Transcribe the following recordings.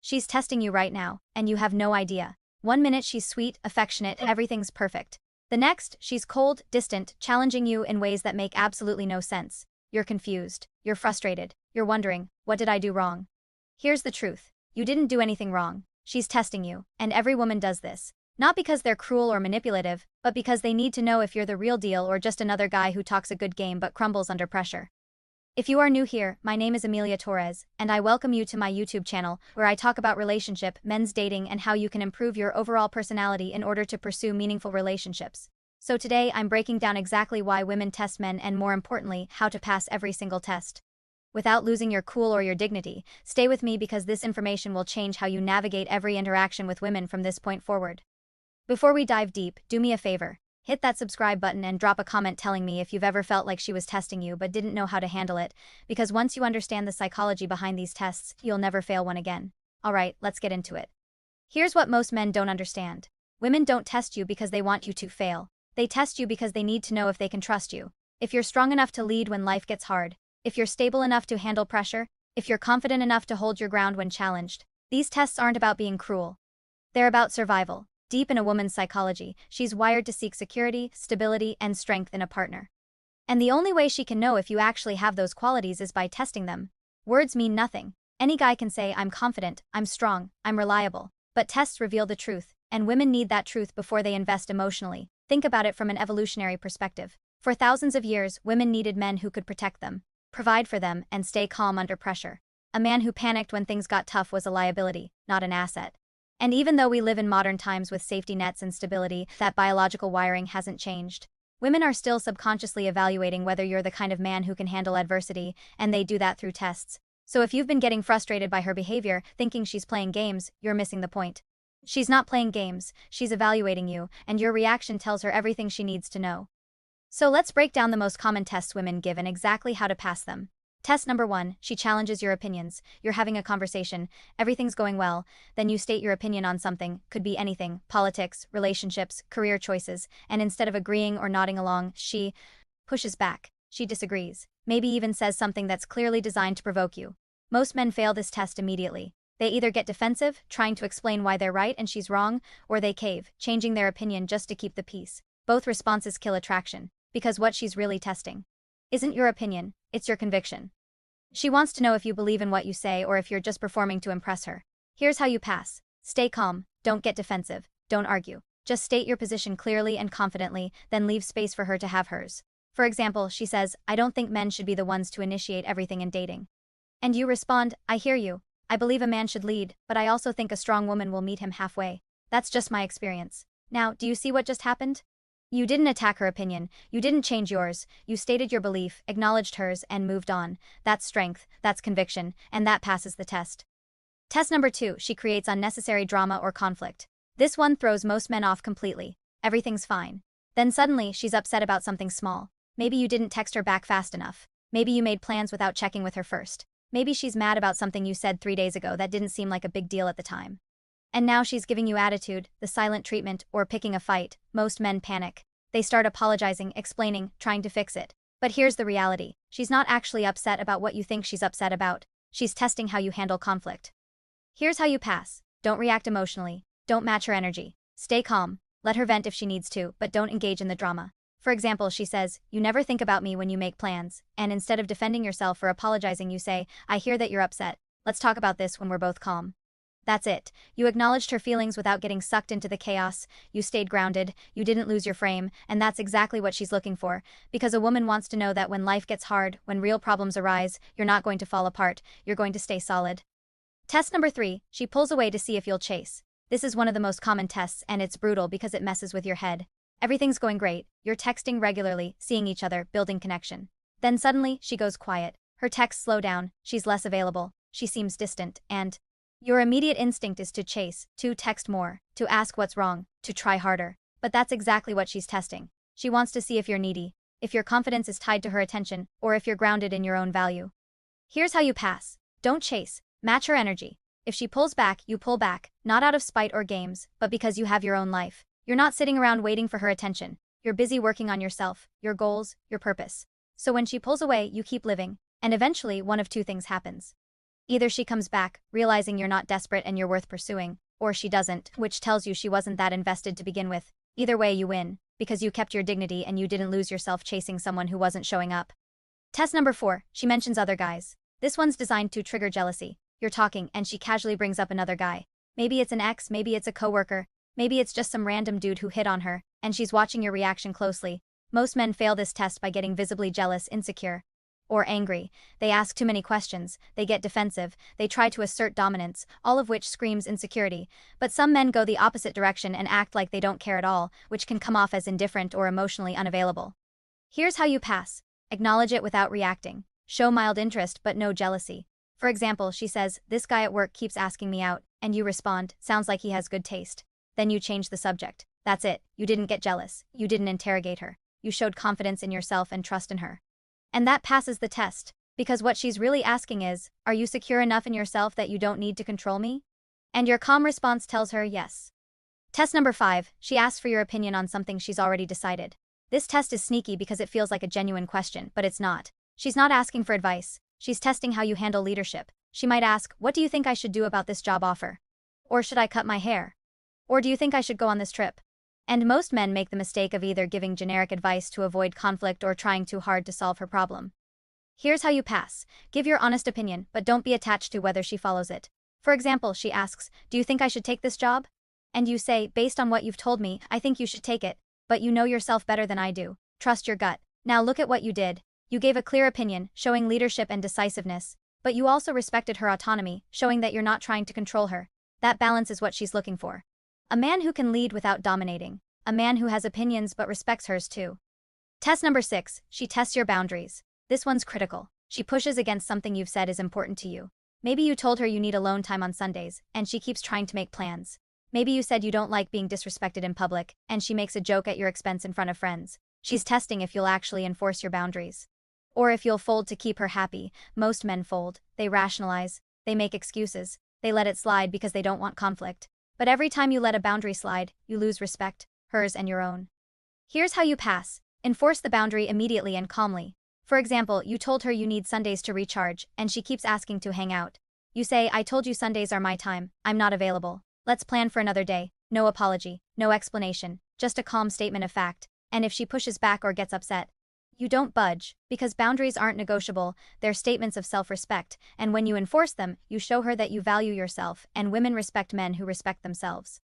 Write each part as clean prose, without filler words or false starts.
She's testing you right now, and you have no idea. One minute she's sweet, affectionate, everything's perfect. The next, she's cold, distant, challenging you in ways that make absolutely no sense. You're confused. You're frustrated. You're wondering, what did I do wrong? Here's the truth. You didn't do anything wrong. She's testing you, and every woman does this. Not because they're cruel or manipulative, but because they need to know if you're the real deal or just another guy who talks a good game but crumbles under pressure. If you are new here, my name is Amelia Torres, and I welcome you to my YouTube channel, where I talk about relationship, men's dating, and how you can improve your overall personality in order to pursue meaningful relationships. So today, I'm breaking down exactly why women test men and, more importantly, how to pass every single test. Without losing your cool or your dignity, stay with me because this information will change how you navigate every interaction with women from this point forward. Before we dive deep, do me a favor. Hit that subscribe button and drop a comment telling me if you've ever felt like she was testing you but didn't know how to handle it, because once you understand the psychology behind these tests, you'll never fail one again. Alright, let's get into it. Here's what most men don't understand. Women don't test you because they want you to fail. They test you because they need to know if they can trust you. If you're strong enough to lead when life gets hard. If you're stable enough to handle pressure. If you're confident enough to hold your ground when challenged. These tests aren't about being cruel. They're about survival. Deep in a woman's psychology, she's wired to seek security, stability, and strength in a partner. And the only way she can know if you actually have those qualities is by testing them. Words mean nothing. Any guy can say, I'm confident, I'm strong, I'm reliable. But tests reveal the truth, and women need that truth before they invest emotionally. Think about it from an evolutionary perspective. For thousands of years, women needed men who could protect them, provide for them, and stay calm under pressure. A man who panicked when things got tough was a liability, not an asset. And even though we live in modern times with safety nets and stability, that biological wiring hasn't changed. Women are still subconsciously evaluating whether you're the kind of man who can handle adversity, and they do that through tests. So if you've been getting frustrated by her behavior, thinking she's playing games, you're missing the point. She's not playing games, she's evaluating you, and your reaction tells her everything she needs to know. So let's break down the most common tests women give and exactly how to pass them. Test number 1, she challenges your opinions. You're having a conversation, everything's going well, then you state your opinion on something, could be anything, politics, relationships, career choices, and instead of agreeing or nodding along, she pushes back. She disagrees, maybe even says something that's clearly designed to provoke you. Most men fail this test immediately. They either get defensive, trying to explain why they're right and she's wrong, or they cave, changing their opinion just to keep the peace. Both responses kill attraction, because what she's really testing isn't your opinion, it's your conviction. She wants to know if you believe in what you say or if you're just performing to impress her. Here's how you pass. Stay calm, don't get defensive, don't argue. Just state your position clearly and confidently, then leave space for her to have hers. For example, she says, I don't think men should be the ones to initiate everything in dating. And you respond, I hear you. I believe a man should lead, but I also think a strong woman will meet him halfway. That's just my experience. Now, do you see what just happened? You didn't attack her opinion, you didn't change yours, you stated your belief, acknowledged hers, and moved on. That's strength, that's conviction, and that passes the test. Test number 2, she creates unnecessary drama or conflict. This one throws most men off completely. Everything's fine. Then suddenly, she's upset about something small. Maybe you didn't text her back fast enough. Maybe you made plans without checking with her first. Maybe she's mad about something you said 3 days ago that didn't seem like a big deal at the time. And now she's giving you attitude, the silent treatment, or picking a fight. Most men panic. They start apologizing, explaining, trying to fix it. But here's the reality. She's not actually upset about what you think she's upset about. She's testing how you handle conflict. Here's how you pass. Don't react emotionally. Don't match her energy. Stay calm. Let her vent if she needs to, but don't engage in the drama. For example, she says, you never think about me when you make plans, and instead of defending yourself or apologizing, you say, I hear that you're upset. Let's talk about this when we're both calm. That's it. You acknowledged her feelings without getting sucked into the chaos, you stayed grounded, you didn't lose your frame, and that's exactly what she's looking for, because a woman wants to know that when life gets hard, when real problems arise, you're not going to fall apart, you're going to stay solid. Test number 3, she pulls away to see if you'll chase. This is one of the most common tests, and it's brutal because it messes with your head. Everything's going great, you're texting regularly, seeing each other, building connection. Then suddenly, she goes quiet. Her texts slow down, she's less available, she seems distant, and your immediate instinct is to chase, to text more, to ask what's wrong, to try harder. But that's exactly what she's testing. She wants to see if you're needy, if your confidence is tied to her attention, or if you're grounded in your own value. Here's how you pass. Don't chase. Match her energy. If she pulls back, you pull back, not out of spite or games, but because you have your own life. You're not sitting around waiting for her attention. You're busy working on yourself, your goals, your purpose. So when she pulls away, you keep living, and eventually one of two things happens. Either she comes back, realizing you're not desperate and you're worth pursuing, or she doesn't, which tells you she wasn't that invested to begin with. Either way, you win, because you kept your dignity and you didn't lose yourself chasing someone who wasn't showing up. Test number 4, she mentions other guys. This one's designed to trigger jealousy. You're talking, and she casually brings up another guy. Maybe it's an ex, maybe it's a coworker, maybe it's just some random dude who hit on her, and she's watching your reaction closely. Most men fail this test by getting visibly jealous, insecure, or angry. They ask too many questions, they get defensive, they try to assert dominance, all of which screams insecurity. But some men go the opposite direction and act like they don't care at all, which can come off as indifferent or emotionally unavailable. Here's how you pass. Acknowledge it without reacting. Show mild interest but no jealousy. For example, she says, "This guy at work keeps asking me out," and you respond, "Sounds like he has good taste." Then you change the subject. That's it. You didn't get jealous. You didn't interrogate her. You showed confidence in yourself and trust in her. And that passes the test, because what she's really asking is, are you secure enough in yourself that you don't need to control me? And your calm response tells her yes. Test number 5, she asks for your opinion on something she's already decided. This test is sneaky because it feels like a genuine question, but it's not. She's not asking for advice. She's testing how you handle leadership. She might ask, "What do you think I should do about this job offer?" Or, "Should I cut my hair?" Or, "Do you think I should go on this trip?" And most men make the mistake of either giving generic advice to avoid conflict or trying too hard to solve her problem. Here's how you pass. Give your honest opinion, but don't be attached to whether she follows it. For example, she asks, "Do you think I should take this job?" And you say, "Based on what you've told me, I think you should take it, but you know yourself better than I do. Trust your gut." Now look at what you did. You gave a clear opinion, showing leadership and decisiveness, but you also respected her autonomy, showing that you're not trying to control her. That balance is what she's looking for. A man who can lead without dominating. A man who has opinions but respects hers too. Test number 6, she tests your boundaries. This one's critical. She pushes against something you've said is important to you. Maybe you told her you need alone time on Sundays, and she keeps trying to make plans. Maybe you said you don't like being disrespected in public, and she makes a joke at your expense in front of friends. She's testing if you'll actually enforce your boundaries. Or if you'll fold to keep her happy. Most men fold. They rationalize. They make excuses. They let it slide because they don't want conflict. But every time you let a boundary slide, you lose respect, hers and your own. Here's how you pass. Enforce the boundary immediately and calmly. For example, you told her you need Sundays to recharge, and she keeps asking to hang out. You say, "I told you Sundays are my time, I'm not available. Let's plan for another day." No apology, no explanation, just a calm statement of fact. And if she pushes back or gets upset, you don't budge, because boundaries aren't negotiable, they're statements of self-respect, and when you enforce them, you show her that you value yourself, and women respect men who respect themselves.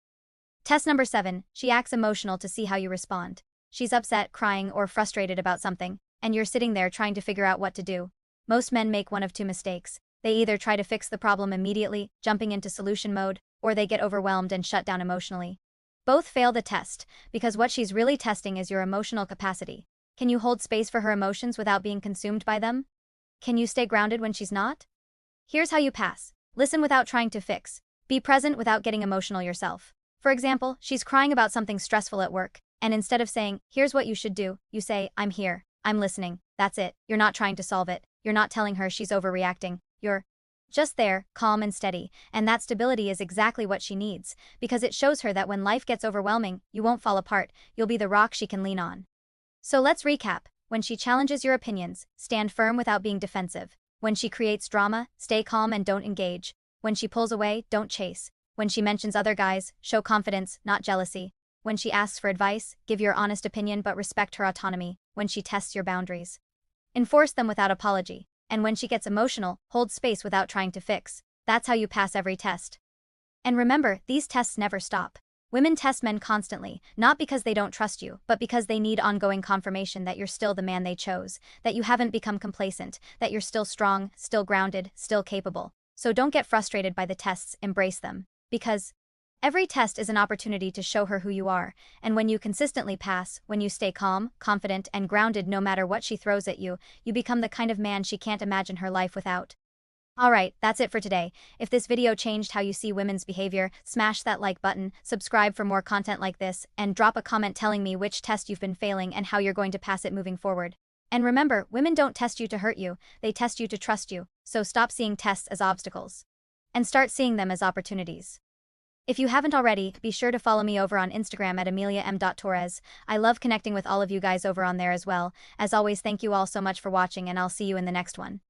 Test number 7, she acts emotional to see how you respond. She's upset, crying, or frustrated about something, and you're sitting there trying to figure out what to do. Most men make one of two mistakes. They either try to fix the problem immediately, jumping into solution mode, or they get overwhelmed and shut down emotionally. Both fail the test, because what she's really testing is your emotional capacity. Can you hold space for her emotions without being consumed by them? Can you stay grounded when she's not? Here's how you pass. Listen without trying to fix. Be present without getting emotional yourself. For example, she's crying about something stressful at work, and instead of saying, "Here's what you should do," you say, "I'm here. I'm listening." That's it. You're not trying to solve it. You're not telling her she's overreacting. You're just there, calm and steady, and that stability is exactly what she needs, because it shows her that when life gets overwhelming, you won't fall apart, you'll be the rock she can lean on. So let's recap. When she challenges your opinions, stand firm without being defensive. When she creates drama, stay calm and don't engage. When she pulls away, don't chase. When she mentions other guys, show confidence, not jealousy. When she asks for advice, give your honest opinion but respect her autonomy. When she tests your boundaries, enforce them without apology. And when she gets emotional, hold space without trying to fix. That's how you pass every test. And remember, these tests never stop. Women test men constantly, not because they don't trust you, but because they need ongoing confirmation that you're still the man they chose, that you haven't become complacent, that you're still strong, still grounded, still capable. So don't get frustrated by the tests, embrace them. Because every test is an opportunity to show her who you are, and when you consistently pass, when you stay calm, confident, and grounded no matter what she throws at you, you become the kind of man she can't imagine her life without. Alright, that's it for today. If this video changed how you see women's behavior, smash that like button, subscribe for more content like this, and drop a comment telling me which test you've been failing and how you're going to pass it moving forward. And remember, women don't test you to hurt you, they test you to trust you, so stop seeing tests as obstacles. And start seeing them as opportunities. If you haven't already, be sure to follow me over on Instagram at ameliam.torres. I love connecting with all of you guys over on there as well. As always, thank you all so much for watching and I'll see you in the next one.